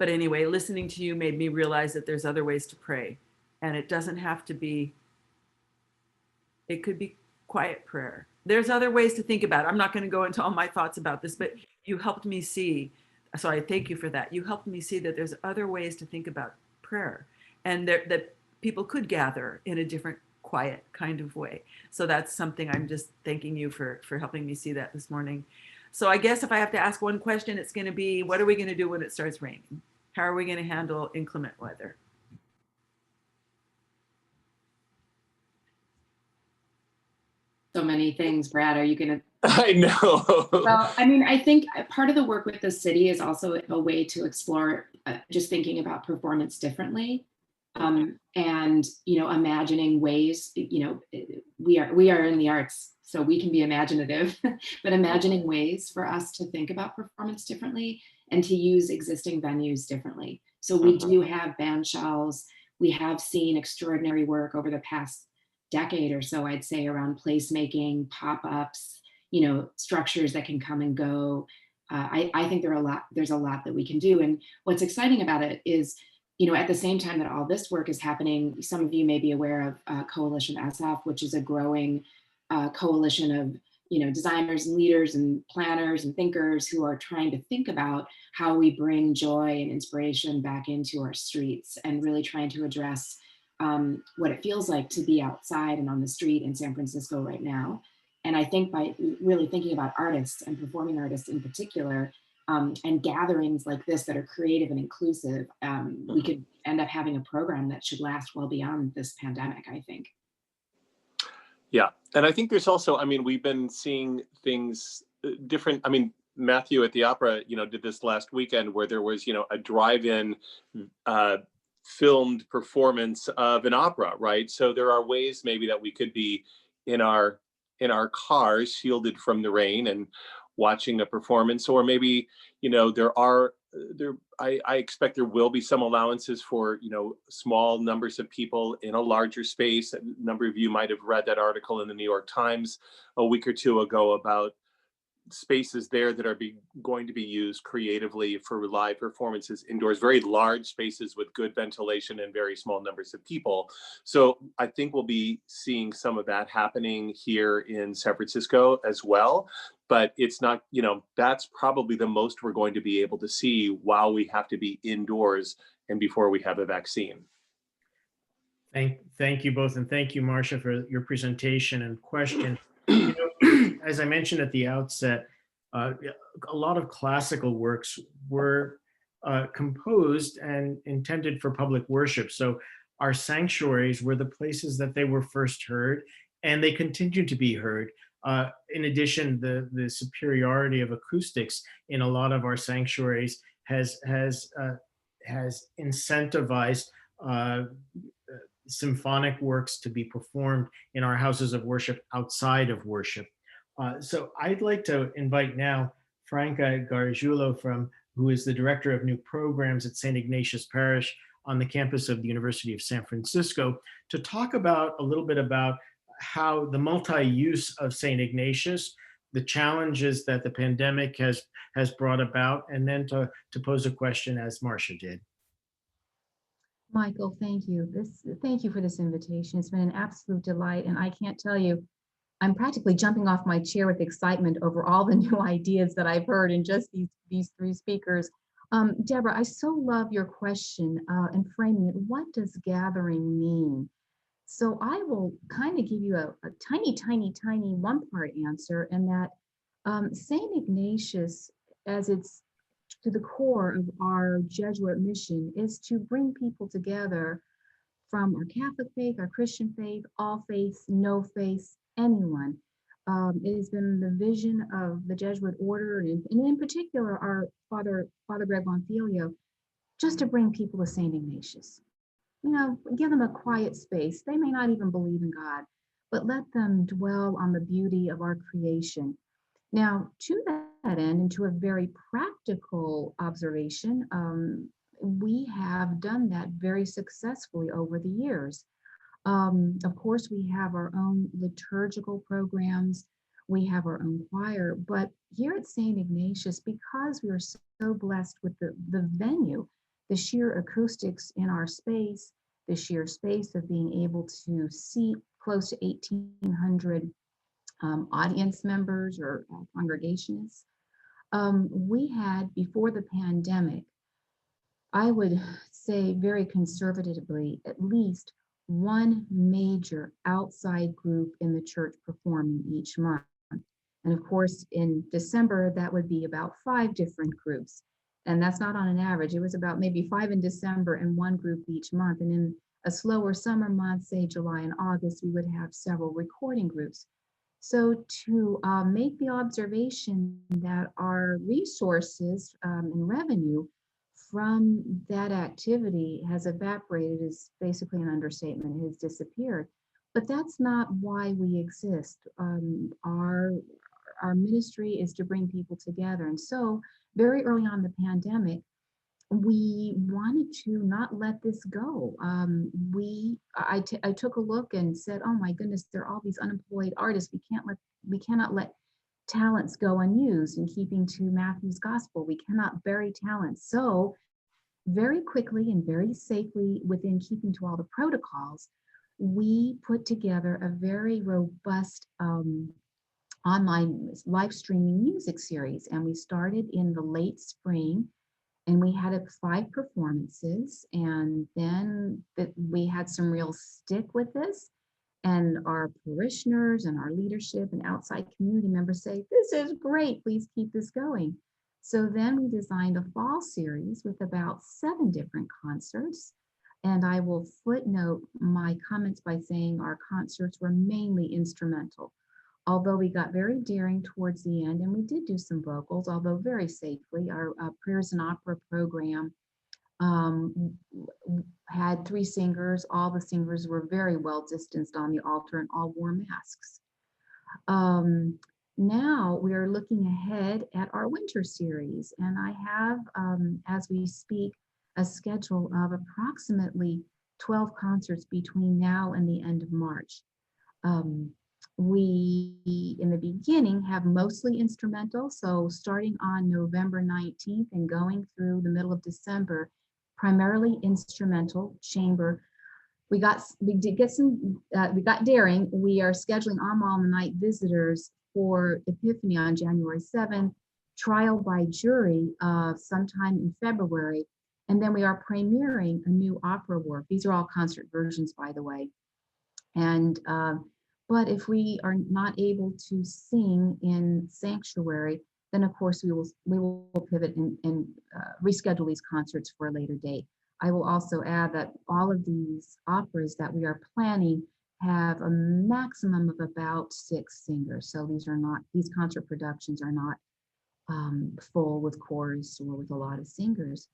anyway, listening to you made me realize that there's other ways to pray, and it doesn't have to be, it could be quiet prayer. There's other ways to think about it. I'm not going to go into all my thoughts about this, but you helped me see, so I thank you for that. You helped me see that there's other ways to think about prayer, and that people could gather in a different, quiet kind of way. So that's something I'm just thanking you for helping me see that this morning. So I guess if I have to ask one question, it's going to be, what are we going to do when it starts raining? How are we going to handle inclement weather? So many things, Brad. Are you going to? I know. Well, I mean, I think part of the work with the city is also a way to explore just thinking about performance differently. And, imagining ways, we are in the arts, so we can be imaginative, but imagining ways for us to think about performance differently and to use existing venues differently. So we do have band shells. We have seen extraordinary work over the past decade or so, I'd say, around placemaking, pop-ups, structures that can come and go. I think there's a lot that we can do. And what's exciting about it is, at the same time that all this work is happening, some of you may be aware of Coalition SF, which is a growing coalition of designers and leaders and planners and thinkers who are trying to think about how we bring joy and inspiration back into our streets, and really trying to address what it feels like to be outside and on the street in San Francisco right now. And I think by really thinking about artists and performing artists in particular, and gatherings like this that are creative and inclusive, we could end up having a program that should last well beyond this pandemic, I think. Yeah, and I think there's also, we've been seeing things different. Matthew at the opera, did this last weekend where there was, a drive-in filmed performance of an opera, right? So there are ways maybe that we could be in our cars, shielded from the rain, and watching a performance. Or maybe, I expect there will be some allowances for, small numbers of people in a larger space. A number of you might have read that article in the New York Times a week or two ago about spaces there that are going to be used creatively for live performances indoors, very large spaces with good ventilation and very small numbers of people. So I think we'll be seeing some of that happening here in San Francisco as well. But it's not, that's probably the most we're going to be able to see while we have to be indoors and before we have a vaccine. Thank you both, and thank you, Marcia, for your presentation and question. As I mentioned at the outset, a lot of classical works were composed and intended for public worship. So our sanctuaries were the places that they were first heard, and they continue to be heard. In addition, the superiority of acoustics in a lot of our sanctuaries has incentivized symphonic works to be performed in our houses of worship outside of worship. So I'd like to invite now Franca Gargiulo, who is the Director of New Programs at St. Ignatius Parish on the campus of the University of San Francisco, to talk about a little bit about how the multi-use of St. Ignatius, the challenges that the pandemic has brought about, and then to pose a question as Marcia did. Michael, thank you. Thank you for this invitation. It's been an absolute delight, and I can't tell you, I'm practically jumping off my chair with excitement over all the new ideas that I've heard in just these three speakers. Deborah, I so love your question and framing it. What does gathering mean? So I will kind of give you a tiny one-part answer, and that St. Ignatius, as it's to the core of our Jesuit mission, is to bring people together from our Catholic faith, our Christian faith, all faiths, no faiths, anyone. It has been the vision of the Jesuit order, and in particular our Father Greg Bonfilio, just to bring people to St. Ignatius. Give them a quiet space. They may not even believe in God, but let them dwell on the beauty of our creation. Now, to that end, and to a very practical observation, we have done that very successfully over the years. Of course, we have our own liturgical programs, we have our own choir, but here at St. Ignatius, because we are so blessed with the venue, the sheer acoustics in our space, the sheer space of being able to seat close to 1,800 audience members or congregationists, we had before the pandemic, I would say very conservatively, at least one major outside group in the church performing each month. And of course, in December, that would be about 5 different groups. And that's not on an average. It was about maybe 5 in December and 1 group each month. And in a slower summer month, say July and August, we would have several recording groups. So to make the observation that our resources and revenue from that activity has evaporated is basically an understatement. It has disappeared. But that's not why we exist. Our ministry is to bring people together. And so very early on in the pandemic, we wanted to not let this go. I took a look and said, oh my goodness, there are all these unemployed artists. We cannot let talents go unused. In keeping to Matthew's gospel, we cannot bury talents. So very quickly and very safely, within keeping to all the protocols, we put together a very robust online live streaming music series. And we started in the late spring, and we had 5 performances, and then we had some real stick with this, and our parishioners and our leadership and outside community members say, this is great, please keep this going. So then we designed a fall series with about 7 different concerts, and I will footnote my comments by saying our concerts were mainly instrumental. Although we got very daring towards the end, and we did do some vocals, although very safely. Our Prayers and Opera program had 3 singers. All the singers were very well distanced on the altar and all wore masks. Now we are looking ahead at our winter series, and I have, as we speak, a schedule of approximately 12 concerts between now and the end of March. We, in the beginning, have mostly instrumental. So starting on November 19th and going through the middle of December, primarily instrumental chamber. We got daring. We are scheduling on the night visitors for Epiphany on January 7th, trial by jury sometime in February. And then we are premiering a new opera work. These are all concert versions, by the way. And but if we are not able to sing in sanctuary, then of course we will pivot and reschedule these concerts for a later date. I will also add that all of these operas that we are planning have a maximum of about 6 singers. So these concert productions are not full with chorus or with a lot of singers.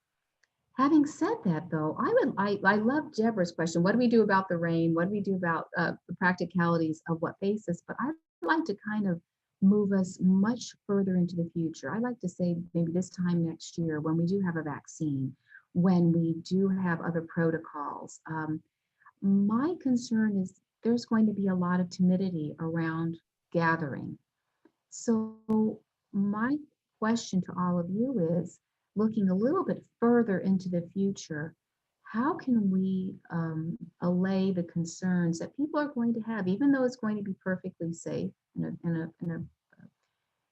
Having said that, though, I love Deborah's question. What do we do about the rain? What do we do about the practicalities of what faces us? But I'd like to kind of move us much further into the future. I'd like to say maybe this time next year, when we do have a vaccine, when we do have other protocols. My concern is there's going to be a lot of timidity around gathering. So my question to all of you is, looking a little bit further into the future, how can we allay the concerns that people are going to have, even though it's going to be perfectly safe in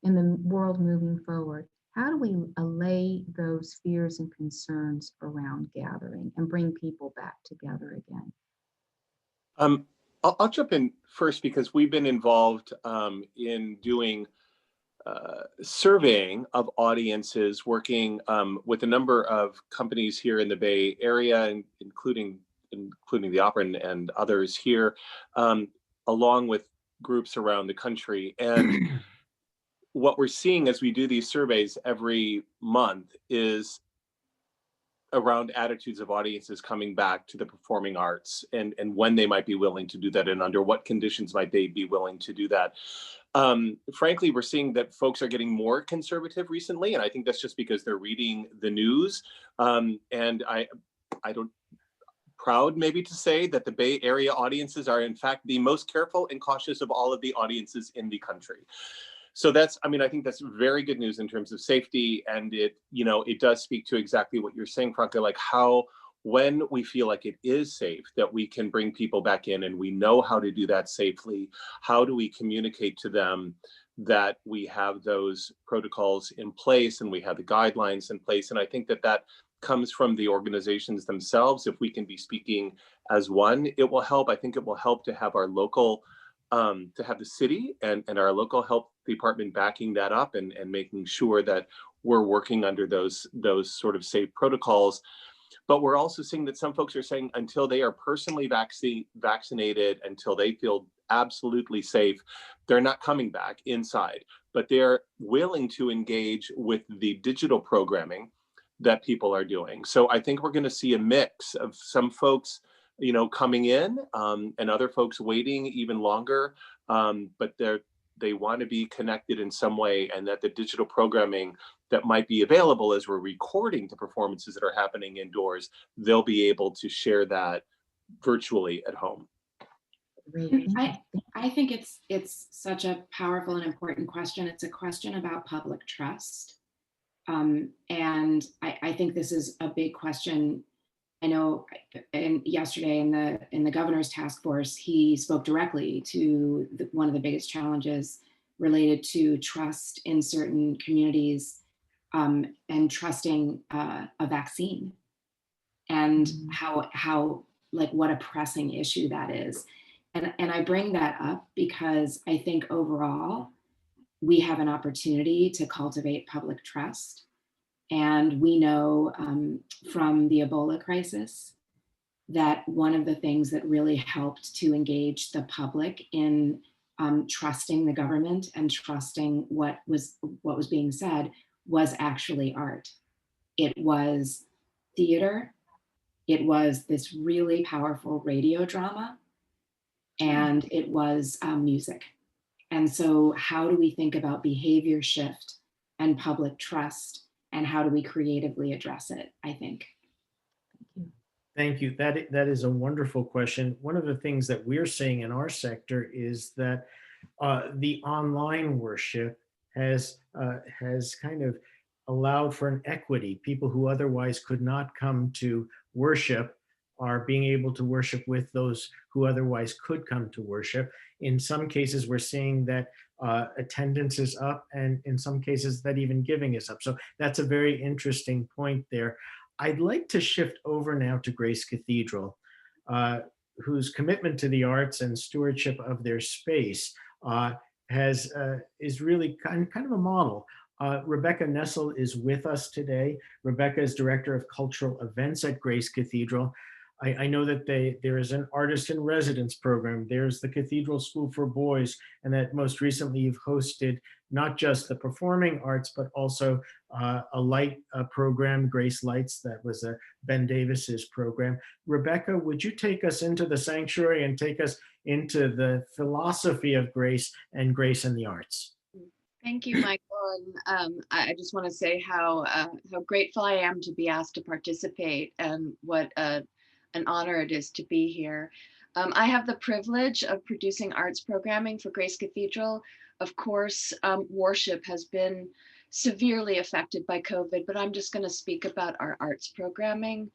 the world moving forward? How do we allay those fears and concerns around gathering and bring people back together again? I'll jump in first because we've been involved in doing surveying of audiences, working with a number of companies here in the Bay Area, including the opera and others here, along with groups around the country. And what we're seeing as we do these surveys every month is around attitudes of audiences coming back to the performing arts, and when they might be willing to do that, and under what conditions might they be willing to do that. Frankly, we're seeing that folks are getting more conservative recently, and I think that's just because they're reading the news. And I don't, proud maybe to say that the Bay Area audiences are in fact the most careful and cautious of all of the audiences in the country. So that's, I mean, I think that's very good news in terms of safety, and it, you know, it does speak to exactly what you're saying, Franca, like how, when we feel like it is safe, that we can bring people back in and we know how to do that safely. How do we communicate to them that we have those protocols in place and we have the guidelines in place? And I think that that comes from the organizations themselves. If we can be speaking as one, it will help. I think it will help to have our local, to have the city and our local health department backing that up and making sure that we're working under those sort of safe protocols. But we're also seeing that some folks are saying until they are personally vaccinated, until they feel absolutely safe, they're not coming back inside, but they're willing to engage with the digital programming that people are doing. So I think we're going to see a mix of some folks, you know, coming in and other folks waiting even longer, but they want to be connected in some way, and that the digital programming that might be available as we're recording the performances that are happening indoors, they'll be able to share that virtually at home. I think it's such a powerful and important question. It's a question about public trust. And I think this is a big question. I know yesterday in the governor's task force, he spoke directly to one of the biggest challenges related to trust in certain communities, and trusting a vaccine, and how like what a pressing issue that is. And I bring that up because I think overall we have an opportunity to cultivate public trust. And we know from the Ebola crisis that one of the things that really helped to engage the public in trusting the government and trusting what was being said was actually art. It was theater. It was this really powerful radio drama, and it was music. And so how do we think about behavior shift and public trust, and how do we creatively address it, I think? Thank you. That is a wonderful question. One of the things that we're seeing in our sector is that the online worship has kind of allowed for an equity. People who otherwise could not come to worship are being able to worship with those who otherwise could come to worship. In some cases, we're seeing that attendance is up, and in some cases that even giving is up. So that's a very interesting point there. I'd like to shift over now to Grace Cathedral, whose commitment to the arts and stewardship of their space is really kind of a model. Rebecca Nessel is with us today. Rebecca is Director of Cultural Events at Grace Cathedral. I know that there is an artist in residence program. There's the Cathedral School for Boys, and that most recently you've hosted not just the performing arts, but also a light program, Grace Lights, that was Ben Davis's program. Rebecca, would you take us into the sanctuary and take us into the philosophy of grace and grace in the arts? Thank you, Michael. And I just want to say how grateful I am to be asked to participate, and what an honor it is to be here. I have the privilege of producing arts programming for Grace Cathedral. Of course, worship has been severely affected by COVID, but I'm just going to speak about our arts programming.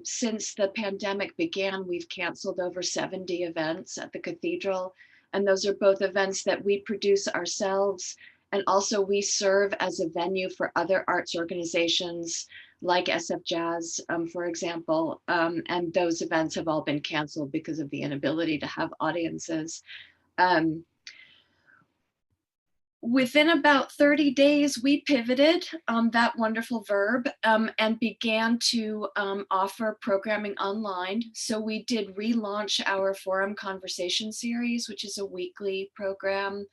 Since the pandemic began, we've canceled over 70 events at the Cathedral, and those are both events that we produce ourselves, and also we serve as a venue for other arts organizations like SF Jazz, for example, and those events have all been canceled because of the inability to have audiences. Within about 30 days, we pivoted, that wonderful verb, and began to offer programming online. So we did relaunch our Forum Conversation series, which is a weekly program.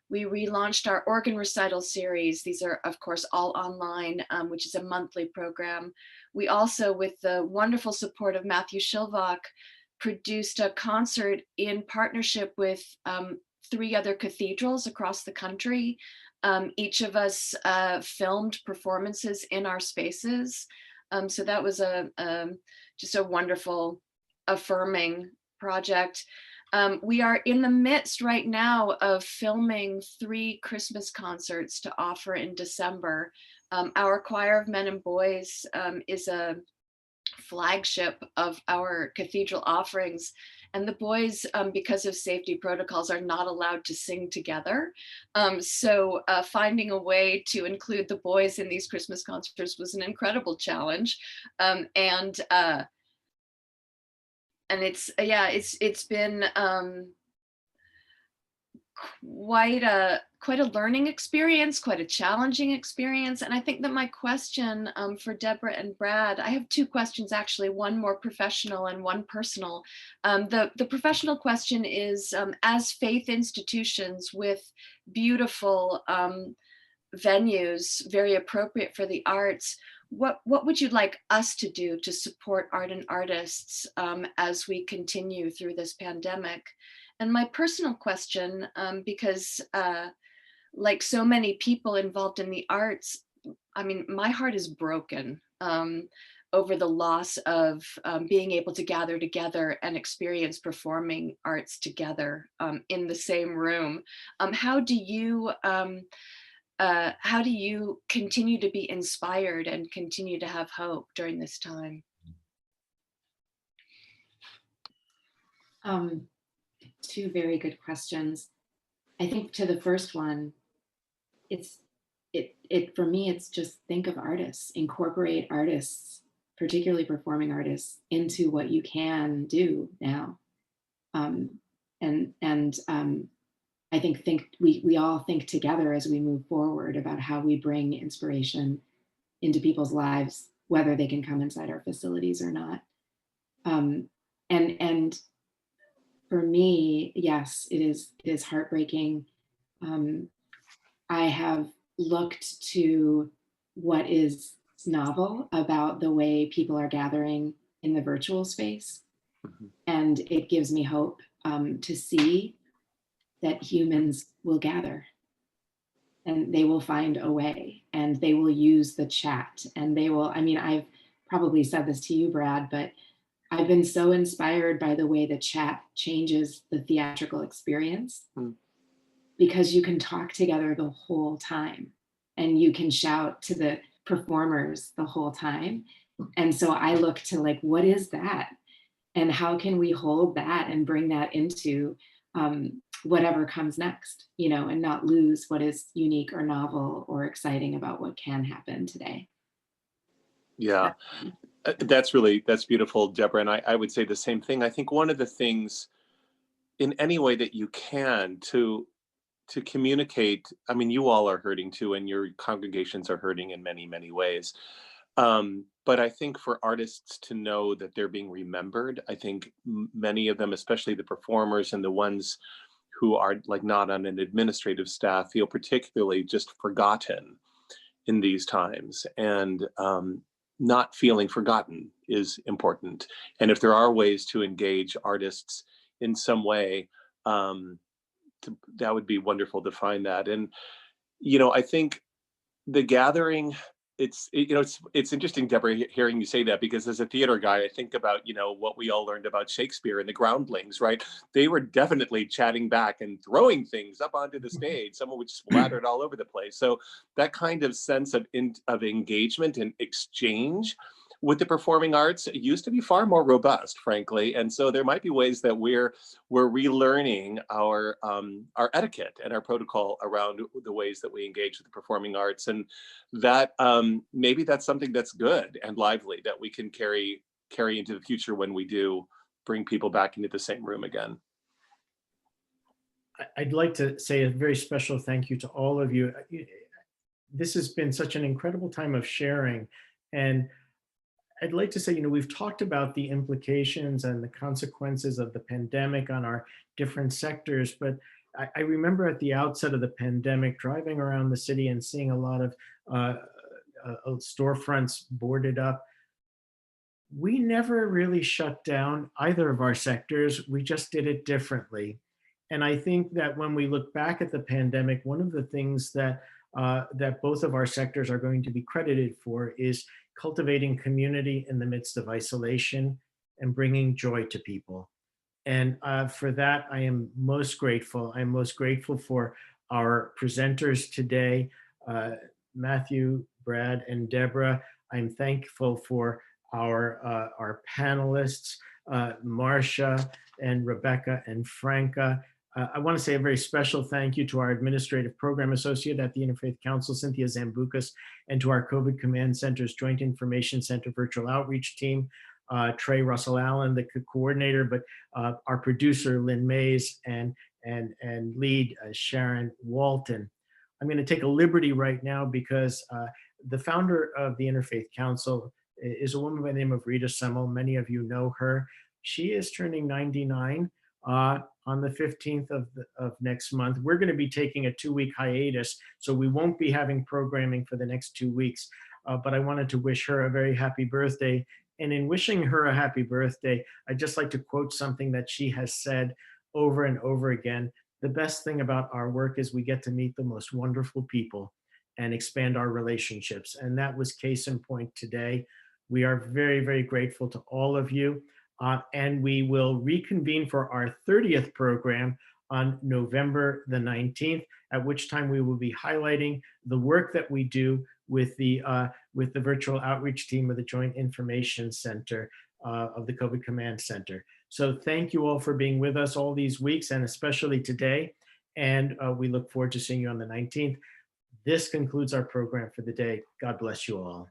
We relaunched our organ recital series. These are, of course, all online, which is a monthly program. we also, with the wonderful support of Matthew Schilvach, produced a concert in partnership with 3 other cathedrals across the country. Each of us filmed performances in our spaces. So that was just a wonderful, affirming project. We are in the midst right now of filming 3 Christmas concerts to offer in December. Our Choir of Men and Boys is a flagship of our cathedral offerings. And the boys, because of safety protocols, are not allowed to sing together. So finding a way to include the boys in these Christmas concerts was an incredible challenge. And it's been quite a learning experience, quite a challenging experience. And I think that my question for Deborah and Brad, I have 2 questions actually, one more professional and one personal. The professional question is, as faith institutions with beautiful venues, very appropriate for the arts, what would you like us to do to support art and artists as we continue through this pandemic? And my personal question, because like so many people involved in the arts, I mean, my heart is broken over the loss of being able to gather together and experience performing arts together in the same room. How do you continue to be inspired and continue to have hope during this time? 2 very good questions. I think to the first one, for me, it's just think of artists, incorporate artists, particularly performing artists, into what you can do now. I think we all think together as we move forward about how we bring inspiration into people's lives, whether they can come inside our facilities or not. And for me, yes, it is heartbreaking. I have looked to what is novel about the way people are gathering in the virtual space. And it gives me hope to see that humans will gather and they will find a way and they will use the chat and they will, I mean, I've probably said this to you, Brad, but I've been so inspired by the way the chat changes the theatrical experience because you can talk together the whole time and you can shout to the performers the whole time. And so I look to like, what is that? And how can we hold that and bring that into whatever comes next, you know, and not lose what is unique or novel or exciting about what can happen today. Yeah. That's beautiful, Deborah. And I would say the same thing. I think one of the things in any way that you can to communicate, I mean, you all are hurting too, and your congregations are hurting in many, many ways. But I think for artists to know that they're being remembered, I think many of them, especially the performers and the ones who are like not on an administrative staff, feel particularly just forgotten in these times. And not feeling forgotten is important. And if there are ways to engage artists in some way, that would be wonderful to find that. And, you know, I think the gathering, it's interesting, Deborah, hearing you say that, because as a theater guy, I think about, you know, what we all learned about Shakespeare and the groundlings, right? They were definitely chatting back and throwing things up onto the stage, some of which splattered all over the place. So that kind of sense of engagement and exchange with the performing arts used to be far more robust, frankly. And so there might be ways that we're relearning our etiquette and our protocol around the ways that we engage with the performing arts. And that maybe that's something that's good and lively that we can carry into the future when we do bring people back into the same room again. I'd like to say a very special thank you to all of you. This has been such an incredible time of sharing. And I'd like to say, you know, we've talked about the implications and the consequences of the pandemic on our different sectors, but I remember at the outset of the pandemic, driving around the city and seeing a lot of storefronts boarded up. we never really shut down either of our sectors. We just did it differently. And I think that when we look back at the pandemic, one of the things that that both of our sectors are going to be credited for is cultivating community in the midst of isolation and bringing joy to people. And for that, I am most grateful. I'm most grateful for our presenters today, Matthew, Brad, and Deborah. I'm thankful for our panelists, Marcia and Rebecca and Franca. I want to say a very special thank you to our Administrative Program Associate at the Interfaith Council, Cynthia Zambucas, and to our COVID Command Center's Joint Information Center Virtual Outreach Team, Trey Russell Allen, the coordinator, but our producer, Lynn Mays, and lead, Sharon Walton. I'm going to take a liberty right now because the founder of the Interfaith Council is a woman by the name of Rita Semmel. Many of you know her. She is turning 99 on the 15th of next month. We're going to be taking a 2-week hiatus, so we won't be having programming for the next 2 weeks. But I wanted to wish her a very happy birthday. And in wishing her a happy birthday, I'd just like to quote something that she has said over and over again. The best thing about our work is we get to meet the most wonderful people and expand our relationships. And that was case in point today. We are very, very grateful to all of you. And we will reconvene for our 30th program on November the 19th, at which time we will be highlighting the work that we do with the virtual outreach team of the Joint Information Center of the COVID Command Center. So thank you all for being with us all these weeks, and especially today. And we look forward to seeing you on the 19th. This concludes our program for the day. God bless you all.